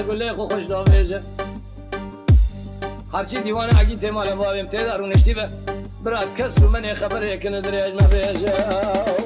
اقول لك خوش داویجه هرچی دیوانه اگه تمال بابیم تدارو نشتی به برات کس رو من خبره کنه دریاج ما بیجه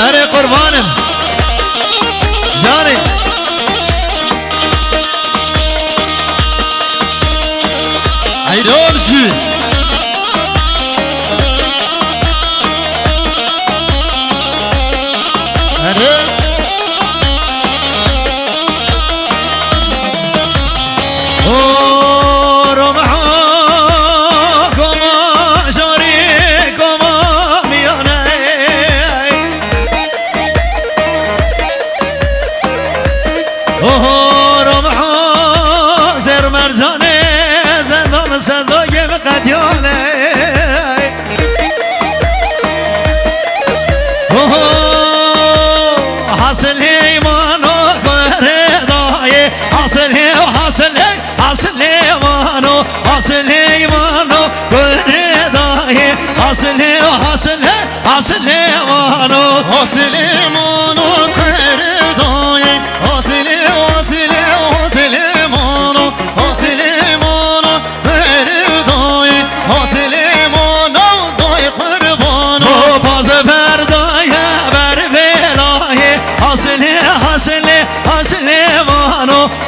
अरे कुर्बानम जाने I don't see سزای قدیانه حاصل ایمانو بردای حاصل ایمانو بردای حاصل ایمانو حاصل ایمانو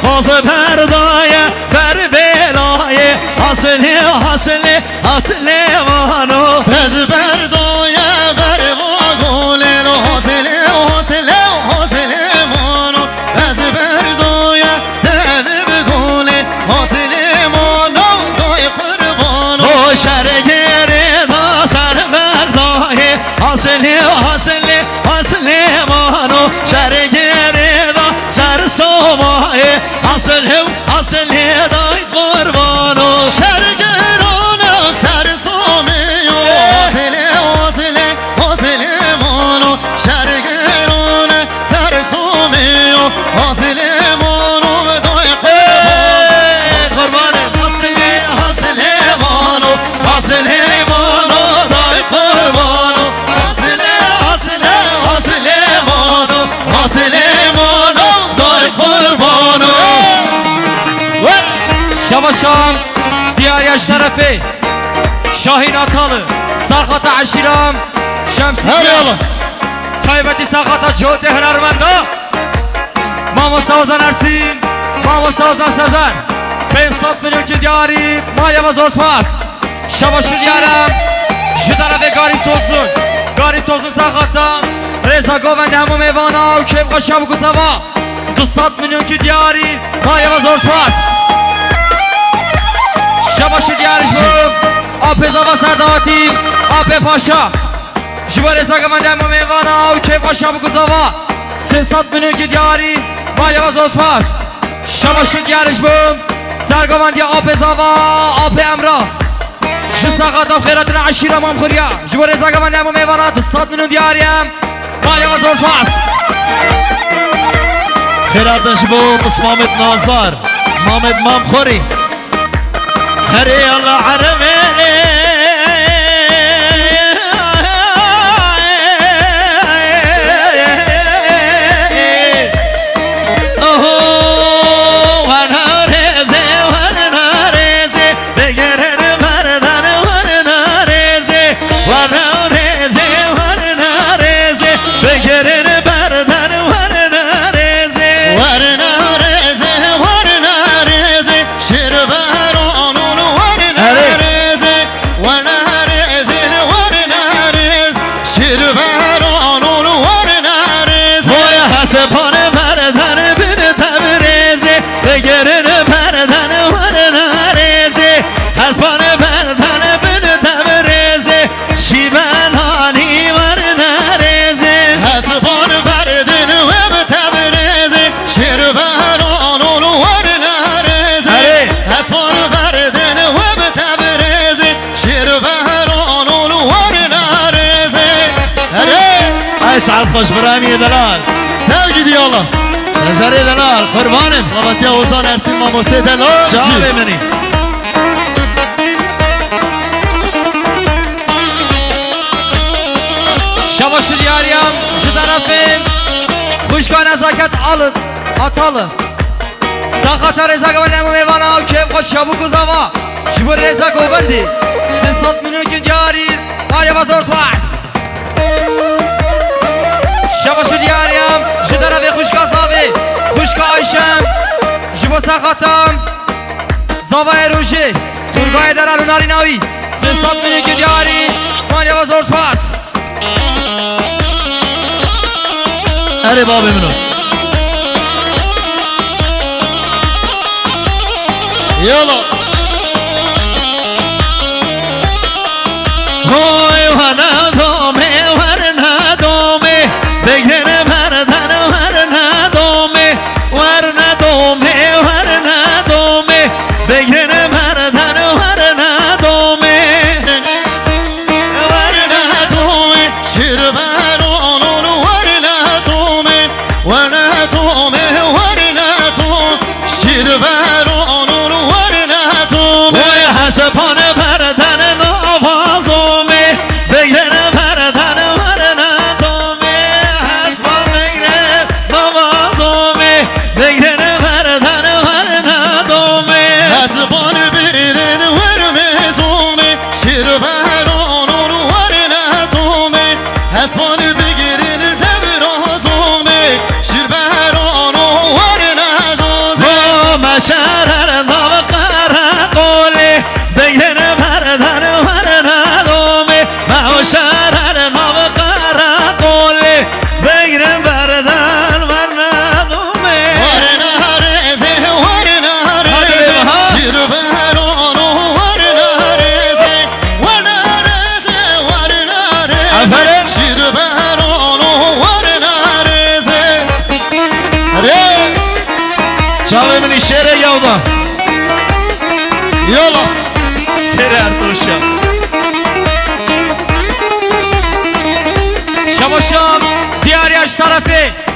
باز بردایه بر بلایه حاصله حاصله حاصله مانو باز بردایه بر واگوله حاصله حاصله حاصله مانو باز بردایه دل بگوله حاصله مانو دای قربانو شرگره دا سر بردایه حاصله حاصله حاصله مانو شرگره دا سر سومایه حاصله حاصله دای قربانو شرگرانه سر سومیو حاصله حاصله حاصله مانو شرگرانه سر سومیو حاصله مانو دای قربانه حاصله حاصله مانو حاصله مانو دای قربانو حاصله حاصله حاصله مانو حاصله مانو دای قربانو شباشام دیاری شرفه شاهین آتاlı ساقات عشیرام شمسیه تایبتی ساقات جوت هنرمندا ماموستازان ارسین ماموستازان سزن 500 میلیون که دیاری مایا و زورسپاس شباشو دیارم جداره گاری توزون ساقاتم رزا گووند همو میوانا و کبقا شب گزاوا 200 میلیون که دیاری مایا و زورسپاس شباشو دیارش بوم آب زاوا سرداواتیم آب پاشا جبا رزا گووند همو میوانا و کبقا شب گزاوا 300 میلیون که دیاری مایا و زورسپاس شباشو دیارش بوم سرگووندی آب زاوا آب امرا شو ساقاتم خیراتون عشیرم هم خوریا جبا رزا گووند همو میوانا 200 میلیون دیاریم مایا و زورسپاس خیراتش بو بس مامد نازار مامد مام خوری خری الله عربي سپانه بردن بین تبریزی بگرن بردن ورن ریزی حسبانه بردن بین تبریزی شیبنانی ورن ریزی حسبانه بردن و تبریزی شیربرانون ورن ریزی حسبانه بردن و تبریزی شیربرانون ورن ریزی ای سعد خوش برامی دلال sevgi diyorlar. نظری دلال قربانم Lavatiya Ozan Ersin Mamose Delal. جواب منی شباشو دیاریم şu tarafım Kuşka nezaket alın Atalı Sakata reza gavanem mevana Kev koş çabuk uzava Şibur reza govendi 300 milyon ki diyari Arya bazor pas Şabاشو دیاریم şu tarafı kuşka zavi Kuşka Ayşem Şibur sakatam Zava Eroji Turgay Deral Unarinavi 300 milyon ki diyari Arya bazor pas اری بابی منو Yallah. های ورنا دومه ورنا دومه بگن بردن ورنا دومه ورنا دومه ورنا دومه بگن بردن ورنا دومه ورنا تومه شیربرانون ورنا تومه ورنا تومه ورنا توم شیربرانون ورنا تومه وی حسبان بردن نوازومه شرر نو قراقولی بین بردن ورنا دومی ما شرر نو قراقولی بین بردن ورنا دومی ورنا رزه ورنا رزه شیر برانو ورنا رزه ورنا رزه ورنا رزه شیر برانو ورنا رزه چاوی منی شعر یودا یالا شعر ارتوشا شباشم دیاریش طرفه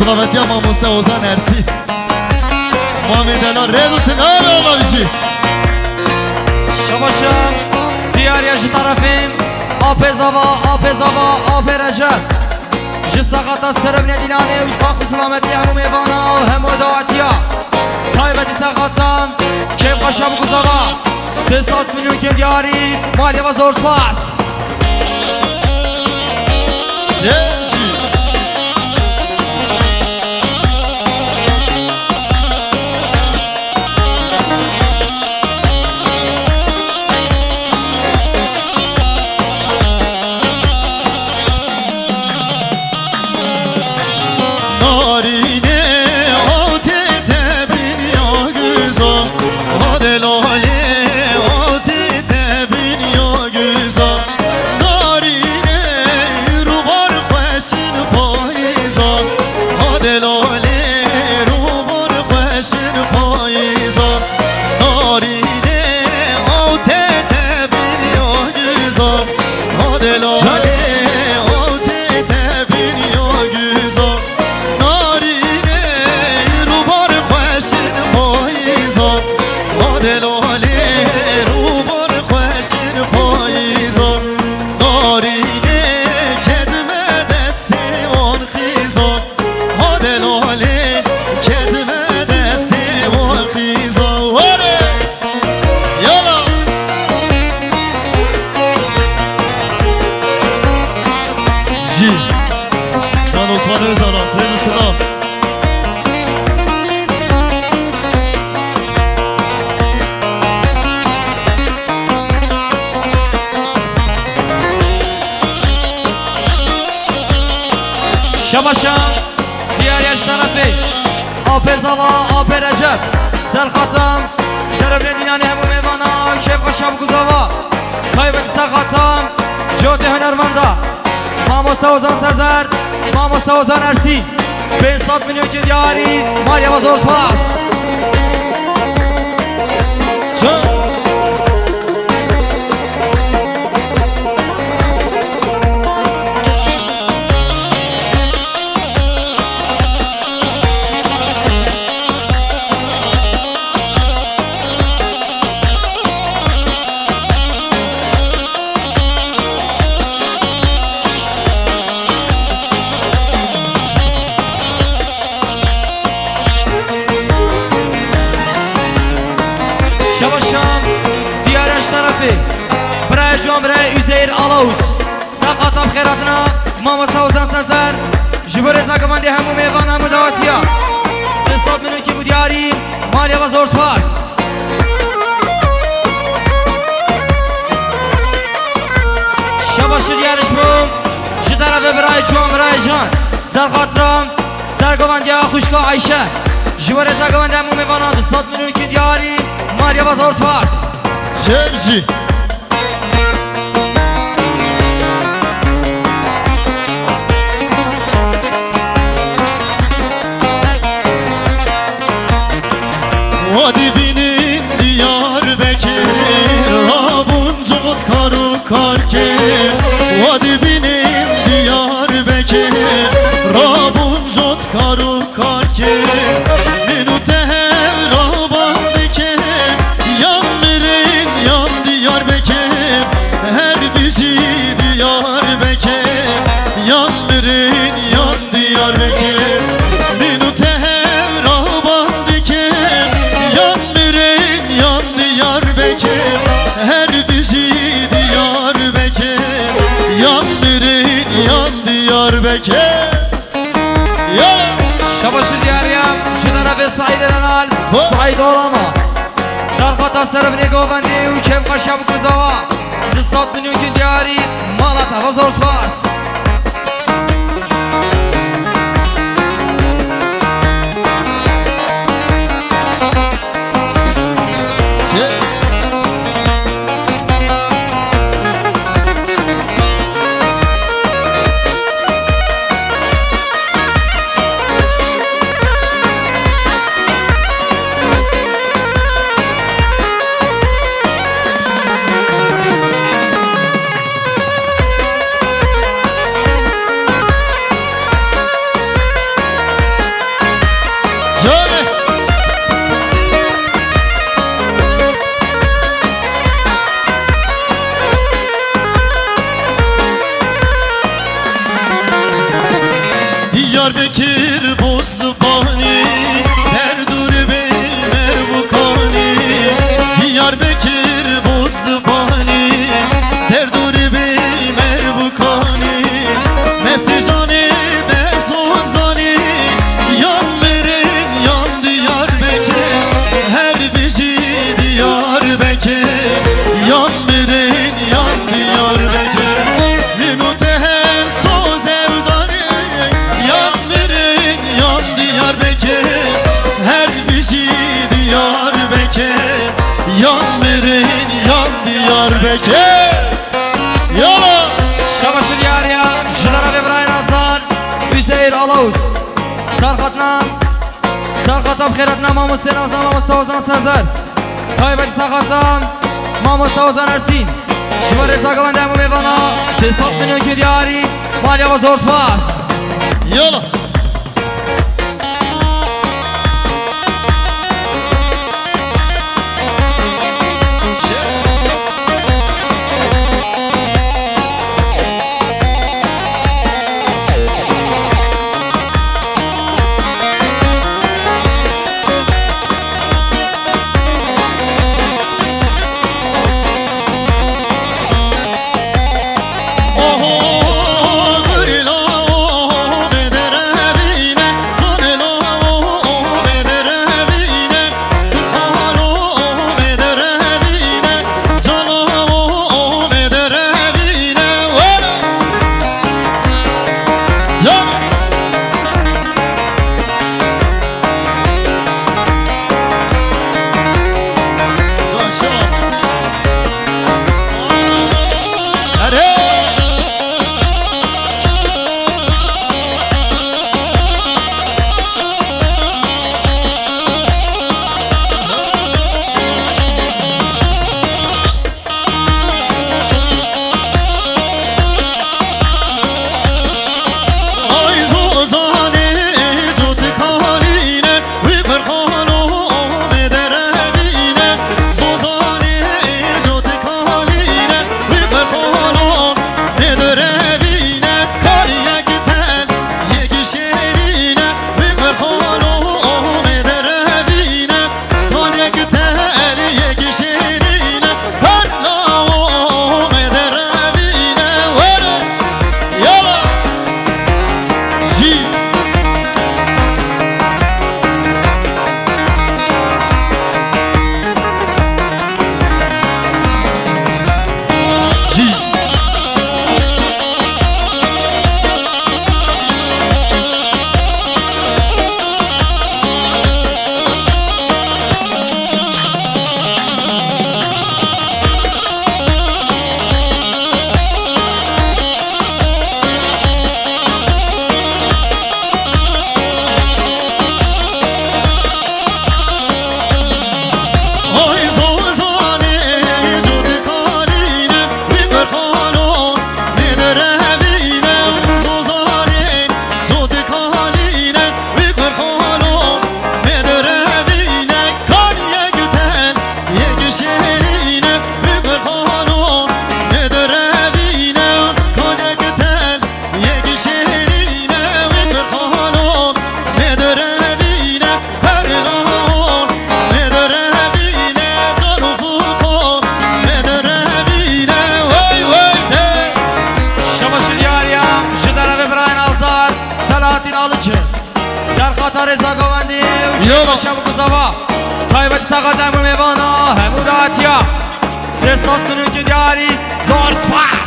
سلامتی ما مستوزان ارسی محمد الان رضا سناب الله بشی شباشم دیاریش طرفیم آب رجب جساقات سرب ندینانه و ساخ سلامتی همو میوانا و همو دعاتیا تایبتی ساقاتم که قشم گذابا 300 میلیون که دیاری مالی و زور سپاس شمشی شباشم دیاریش طرفی آب زوا آب رجب سر خاتم سرب ندینانه همو میوانا که قشم گذابا تایبتی ساقاتم جوت هنرمندا ما مستوزان سزر ما مستوزان ارسی 500 میلیون که دیاری مالی و زور سپاس شباشم دیارش طرفی برای جمعه üzeyir آلاوز ساقاتم خیراتنا ماما سوزان سزر جبر زاگمانده همو میوان همو دواتیا 300 میلیون که بود یاری مالی و زور سپاس شباش دیارش بوم جی طرف برای جمعه جان سر خاطرم سرگمانده خوشکا عایشه جبر زاگمانده همو میوان 200 میلیون که دیاری مالی و زور سپاس شمشی وادی بینین دیار بکر رابون جغد کارو کار کر وادی بینین دیار بکر رابون جغد کارو کار کر منو تهر رابان بکر yan mirin yan diyar beker her bizi diyar beker yan mirin yan diyar beker minu teher aban diker yan mirin yan diyar beker her bizi diyar beker yan mirin yan diyar beker شباش دیاریم شدنا به سعید رنال سعید علما سرخطا سرب نگوبندی و کم قشم کزاوا 200 میلیون که دیاری مالتا و زور سپاس Bekir Yan birin yan diyar Bekir Yola Şabaşı diyarıya Jılara ve Brian Azar Üzeyir Alaus Sarkatnam Sarkatam Khiratnam Mamus Tenazan Mamus Tavazan Sazar Taybeti Sarkatam Mamus Tavazan Ersin Şıvarı Zagavan Demo Mevana 300 milyon ki diyari Malya ve zor pas Yola شب قزوا تایبت ساقات امو میوانا هموراتیا سرسات کنون که دیاری زور سپاس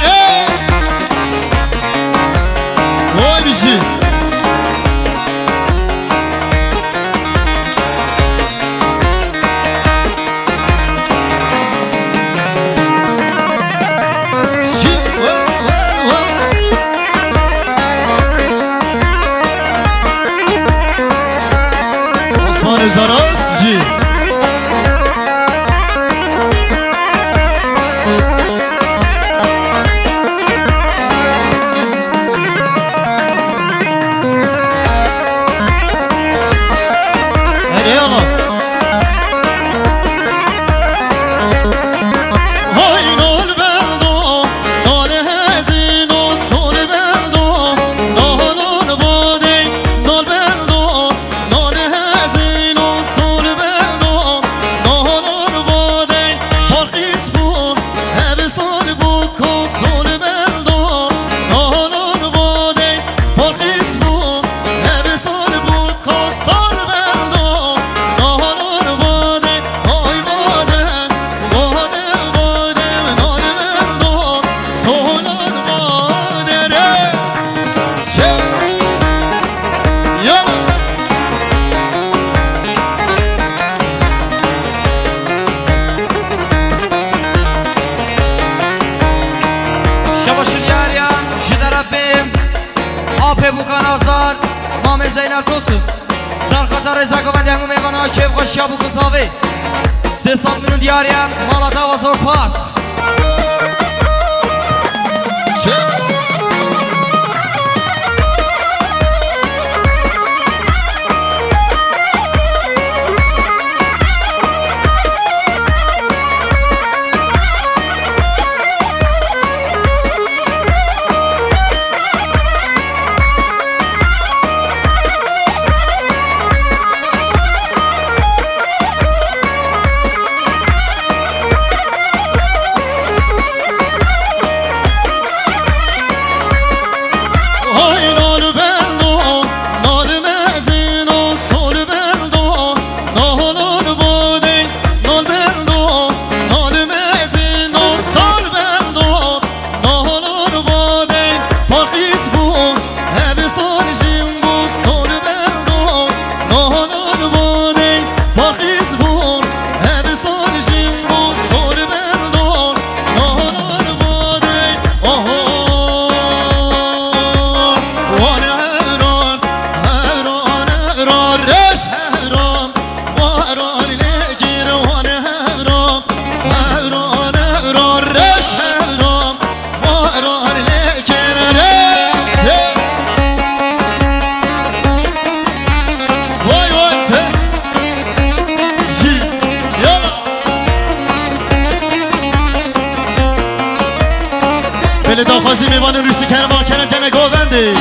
Hey! زینل توسو سرخطا رزا گوند همو میوان ها کیف خوشی ها بو گزاوی 300 میلیون دیاریان مالاتا و زور پاس بله داخوازی میوان روشتی کرمان کنم کنه گوونده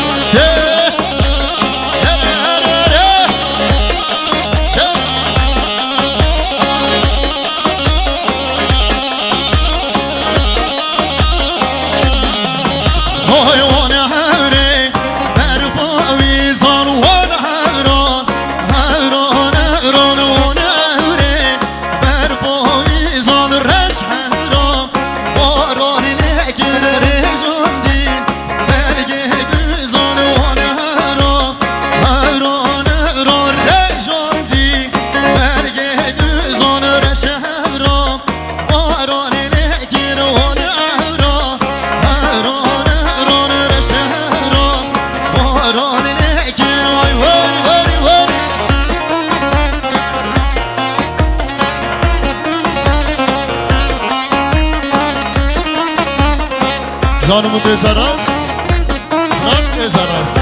جانمون دزار است رنگ دزار است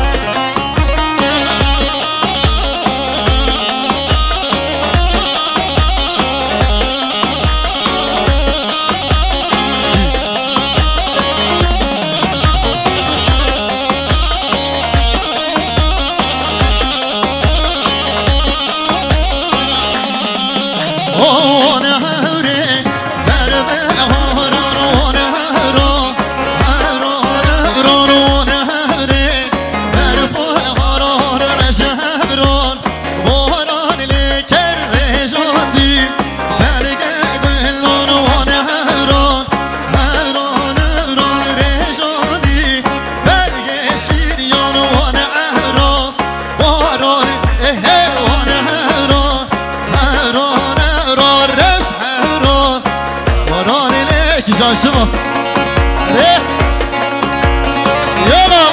شما یالا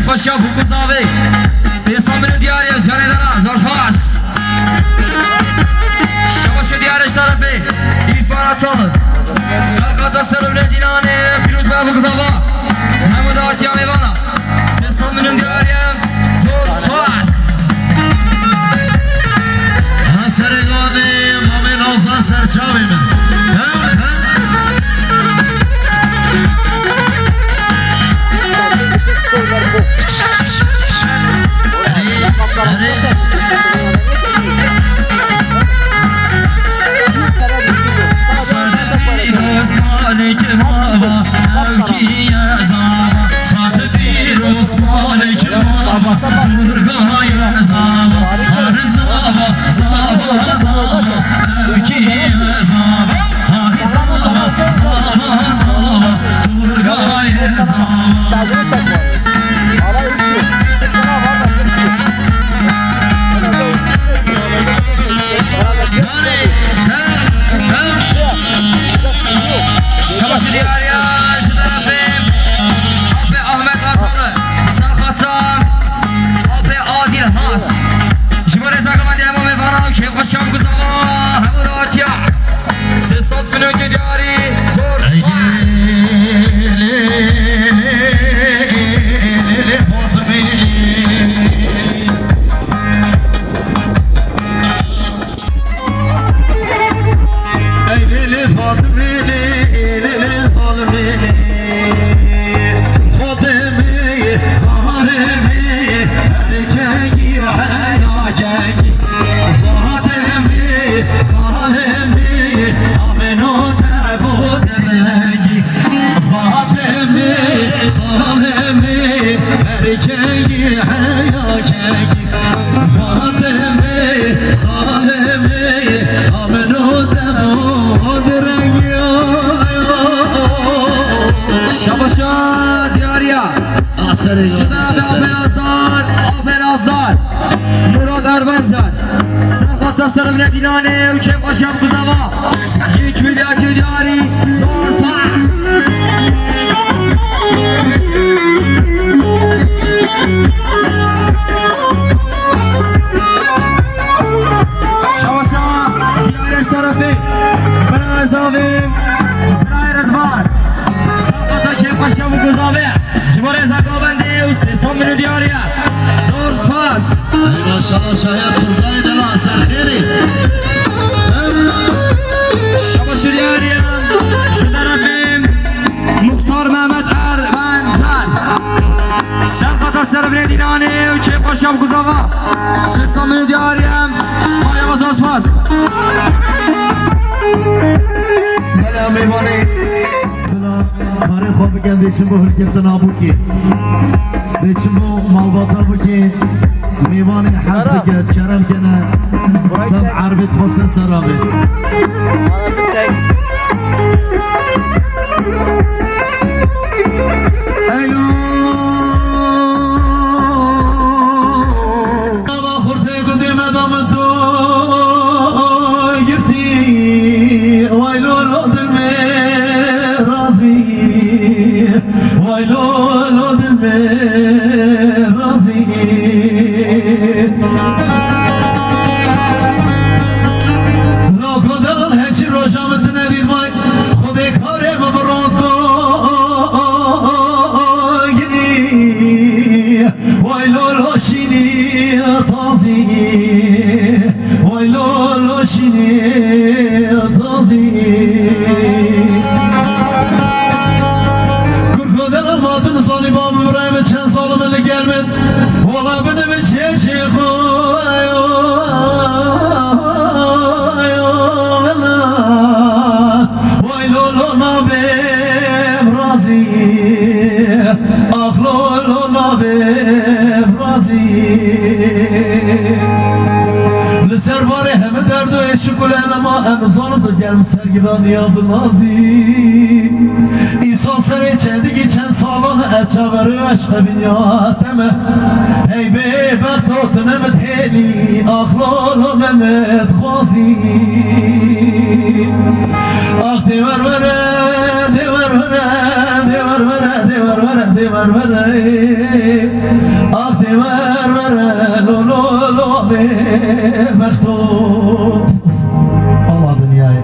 Paşa Fukuz abi İstanbul'un diyarı Özcan Edara Zorfas Şabaşı diyarı Şarafi İrfan Atalı Sarkata Sarıbne Dinane Firuz Bey Fukuz Ava Mahmud Atiyam Evana İstanbul'un diyarı Zorfas Hasarigani Mamin Ozan Serçavi mi? Murat Erbenzer Sarkata Sarıbne Dinane Ülke Paşam Kuzava Yük Milyar Külyari Zorfas Şavaşa Diyare Şarafi Bıra Ezavim Bıra Rıdvan Sarkata Kep Paşam Kuzava Cimare Zakabende Usse Samını Diyariye Zorfas Maşallah şayet Turgay de lan serheri Şabaşır yariyem Şu tarafım Muhtar Mehmet Erbenzer Serkata Sarıbne Dinane Ülke Paşam Kuzava Sırsamını diyariyem Mayava Zorfas Bela meyvani Bela Kare خواب گندیشم با هلکتن آبو کی دیشم با مالباتا بو کی میوانی حزب کرد کرم کنه Ahmet Hasan Sarabi. Servari hem derdo eşkulen ama en uzanıp gelmiş sergidan yapı nazi İnsan sere çendi geçen sağlanı erçaveri aşkı dünya deme Hey be bektot nemet heli aklolu nemet khazi Ah dever vere dever vere dever vere dever vere dever vere Ah dever vere lo lo lo be مكتوب الله دنياي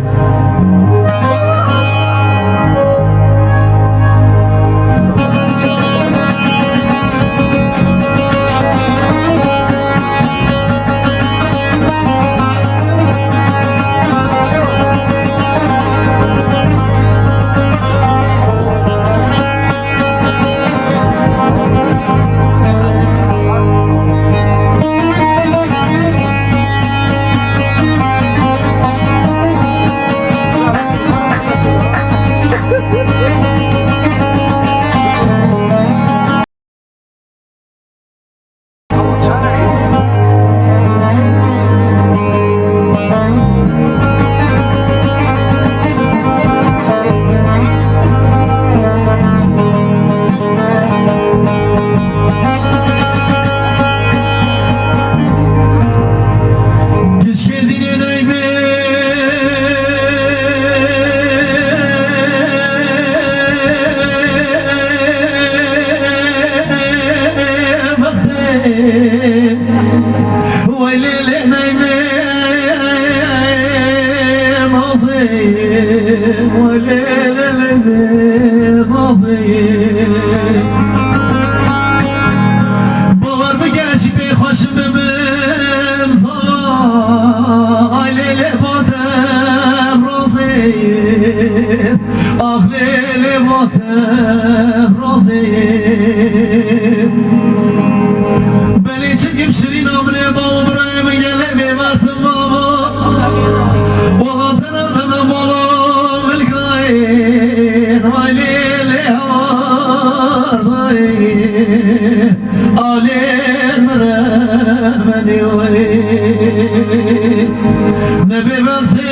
Beni çekip şirin amre baba buraya geleme baktım baba Valladan adına malum ilgayin Valile var dayi Alin meremeni Ne bebertim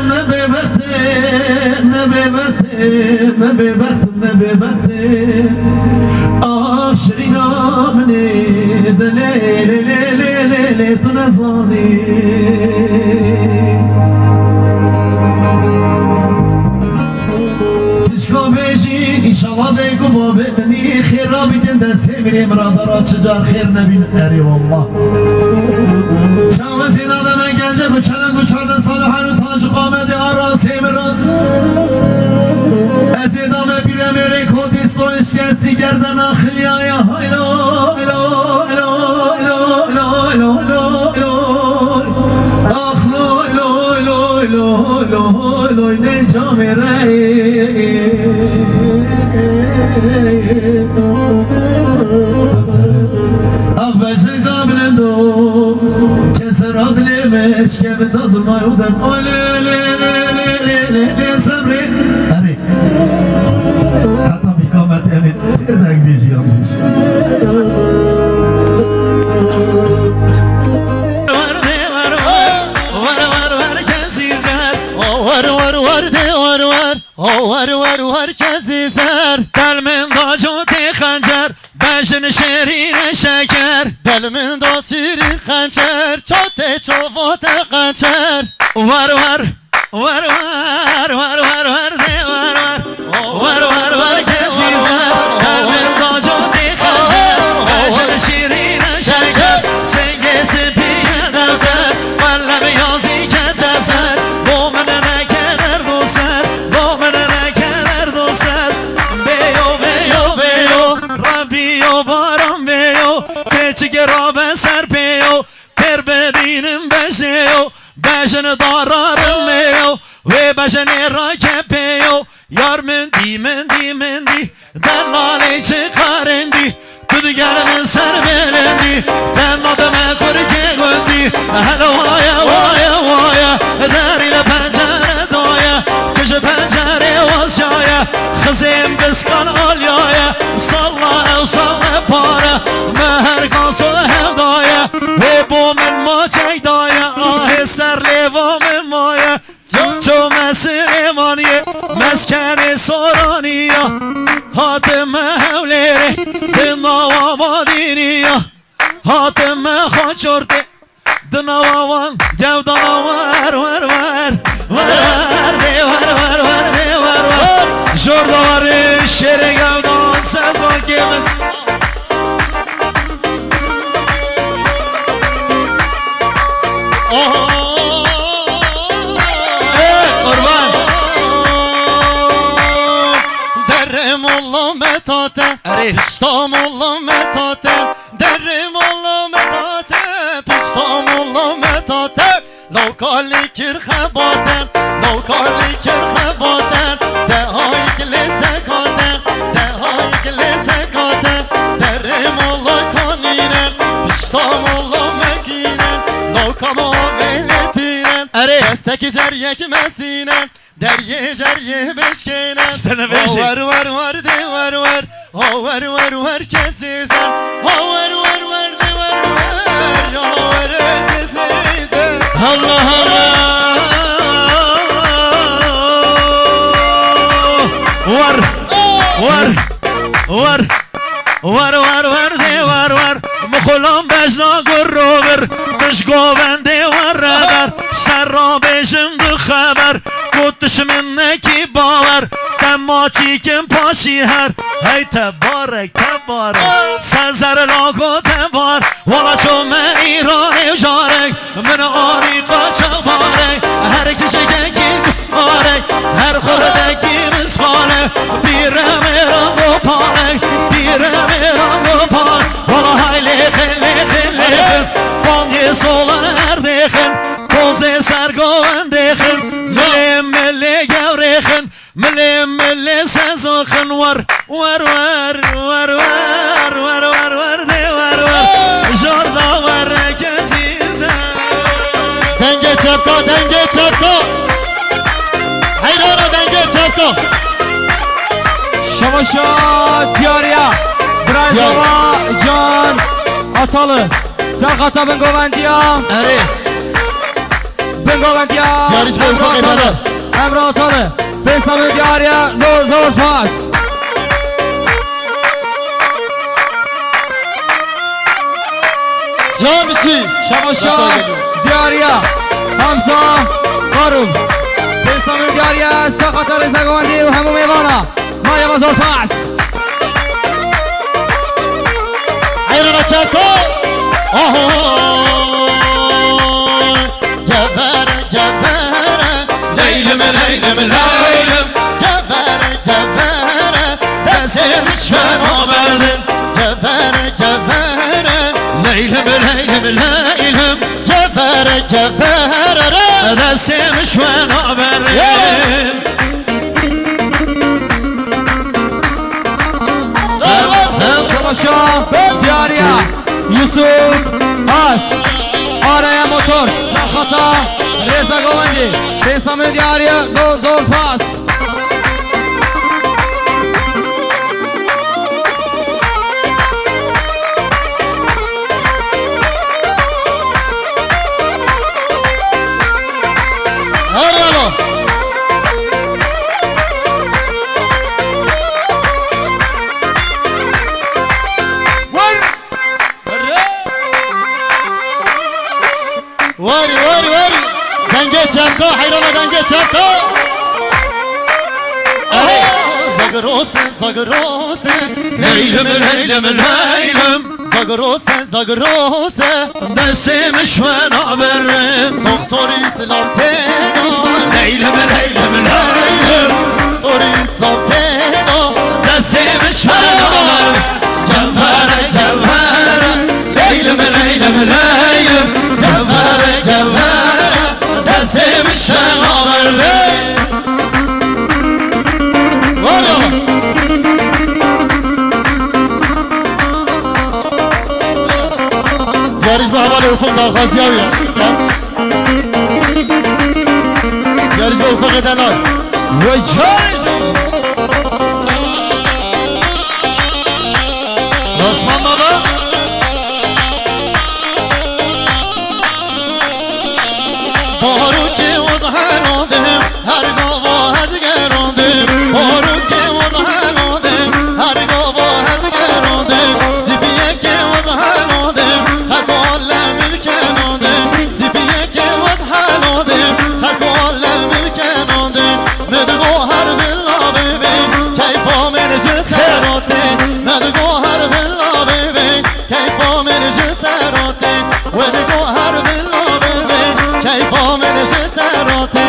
ne bebertim ne bebertim ne bebertim ne bebertim Şirin amne de le le le le le le tunazani Tişko beji inşallah de kumu beni khira bikende sevri mradar açıcar khair nebin eri vallah Şahı zinada ben gelecek uçaran uçardan salihanu tacı kamedi ara sevran Ezidame bir emere kodisto işkesi gerden ahliyaya haylo haylo haylo haylo haylo haylo haylo Ahlo haylo haylo haylo haylo haylo ne camire Akbeşe kabrendo keser adlemeş kemi tadılmay udem Ole le le le le le le sabri Hani Hatta ikamet evet Ternak bir şey yapmış Var ne var var ور کسی سر دل من دا جوتی خنجر بجن شیرین شکر دل من دا سیری خنجر چوته چوات خنجر ور ور ور ور ور ور ور ده ور ور کسی سر دل من دا جوتی خنجر بجن شیرین شکر سنگ سپیه دفتر قلم یازی که دستر با من نکدر دوستر با من نکدر دوستر بیو بیو بیو ربیو بارم بیو کچک را به سر بیو پر بدینم بشیو بشن دارارم بیو و بشن را که بیو یار من دی دلالی چه کارندی تو دیگر من سر بلندی دمادم کرکه گندی هلو وایا داری پنجره دایا کش پنجره واسیایا خزیم بسکن آلیایا سالا او سالا پاره مهر کاسو هفدایا و با من ما چک دایا آه سر لیوا من مایا چو مسلمانیه مسکن سورانیه حاتم هولیره دنوا مادینیه حاتم خاچورده دنوان جودان ور جردوار شیر گودان سزان که من قربان در مولا متاته پشتا مولا متاته در مولا متاته پشتا مولا متاته لوکالی کرخباتن لوکالی کرخباتن ده های گلیسه کاتن ده های گلیسه کاتن در مولا کانینن پشتا مولا مگینن لوکالا ملتینن دستکی جریک مسینن دریه جریه بشکنن ور ده ور کسی زن ور ده ور کسی زن الله ور ده ور مخلام بجنا گروبر بش گوونده ور ردر سر را بشم دو خبر کتش من نکی باور دماچی کم پاشی هر هی تبارک سنزر لاغو تبار والا چون من ایرانی جارک من آنی قاچا بارک هر کشی که بارک هر خوردکی مسخانه بیرم ایران و پانک بیرم ایران و پانک والا های لیخن بانگی سولان اردیخن کوزه سرگوان دیخن ملی گوریخن ملی سزاخن ور ده ور جردا ور کزیزن دنگه چپکا حیرانا دنگه چپکا شماشا دیاریا برایزاوا جان atalı Sakata Bengovendya Bengovendya Emre Atalı Besami Diyarya Zor pas Camisi Şamaşa Diyarya Hamza Karum Besami Diyarya Sakata Reza Govendi ve Hemu Meyvana Maya Zor pas Ayrına çako Cevere Leylim Cevere Desim şuna verdin Cevere Leylim Cevere Desim şuna verdin Şamaşa Diyarya Yusuf As Araya Motor Sakata Reza Govendi Besami Diyarya Zor pas واری واری واری دنگه چپکا حیران دنگه چپکا زاگروسه زاگروسه لیلم لیلم لیلم زاگروسه زاگروسه دستم شونا برم دکتر اسلام پیدا لیلم لیلم لیلم دکتر اسلام پیدا دستم شونا برم جوهره جوهره لیلم لیلم لیلم جوهره جوهره دستم شونا برم یاریش به حوال افق داغازی ها بیاد یاریش به افق دلال وای جانش راسمان بابا بارو که از حلادم هر گاوا از گرادم بارو که از حلادم هر گاوا از گرادم زیبیه که از حلادم هر کالم میکنادم زیبیه که از حلادم هر کالم میکنادم ندگو هر بلا ببین کیفا من جتراته ندگو هر بلا ببین کیفا من جتراته ندگو هر بلا ببین کیفا من جتراته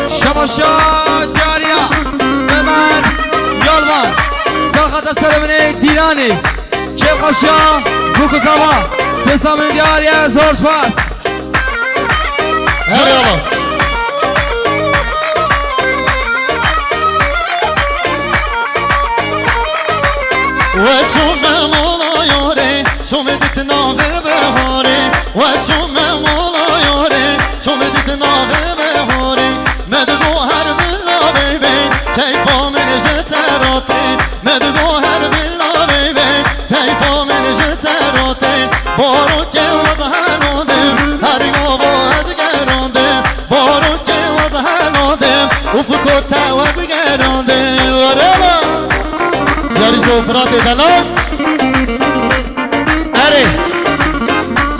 شماشا دیاریا بمن یالوان ساخت سرمنه دیرانی کیف خاشا بوکوزاوا سسامن دیاریا زور سپاس هر یالا و چون مولا یاره چون دیت ناوه بهاره و چون مولا یاره چون دیت ناوه بهاره مدگو هر بلا بیبی کیفا من جتراته مدگو هر بلا بیبی کیفا من جتراته بارو که از حلادم هر گاوا از گرادم بارو که از حلادم افکو تا از گرادم ورلا یاریش به افراد دلال اره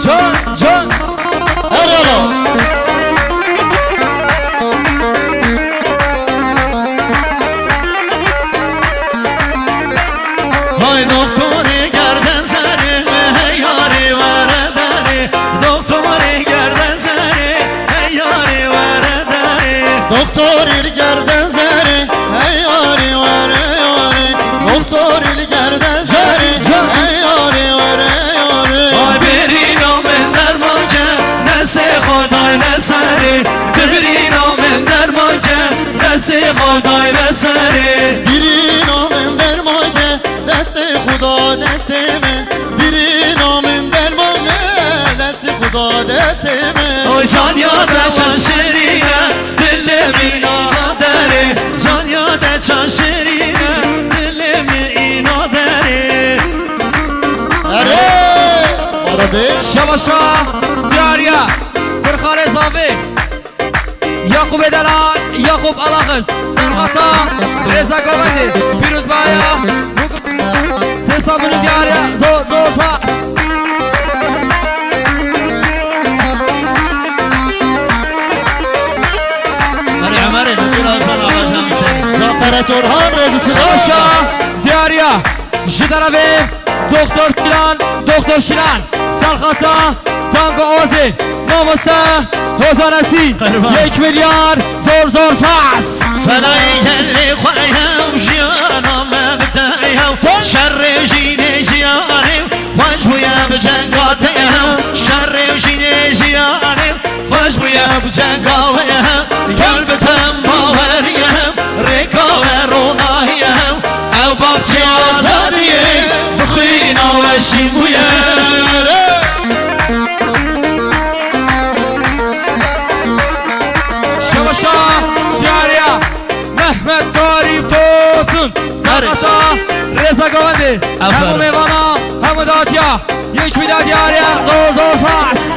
جان جان اره های دکتر گردن سره ای یاری ورداره دکتر گردن سره ای یاری ورداره دکتر گردن زره ای یاری وره یاری دکتر گردن زره ای یاری وره یاری آی برینا من در ماکه دست خدای نسره برینا من در ماکه دست خدای نسره بیری نامن در ماگه دست خدا دست من بیری نامن در ماگه دست خدا دست من آی جان یادشان شیرینه دل مینا داره جان یادشان شیرینه دل مینا داره اره آرابه شماشا دیاریا کرخال زاوی یعقوب دلال یعقوب الاغز سرخطا رزا گومدی پیروز بایا سسامن دیاریا زور زور سپاس اره عمره دکتر آسان آقا جمسه زافر سرحان رزی شماشا سرحان دیاریا جدرابی دکتر شیران سرخطا تانگو آوازی نامسته حوزان هستی 1 میلیارد زور زور سپاس فدای گلی خواهیم جیانم بدهیم شر جین جیانم خوش بویم جنگاتیم شر جین جیانم خوش بویم جنگاتیم قلبتم باوریم رکاب روناییم او باقچه آزادیم بخوینا و شیبویم شماشا دیاریا محمد قریب توسون سرخطا رزا گوندی همو میوانا همو داتیا 1 میلیارد دیاریا زور زور سپاس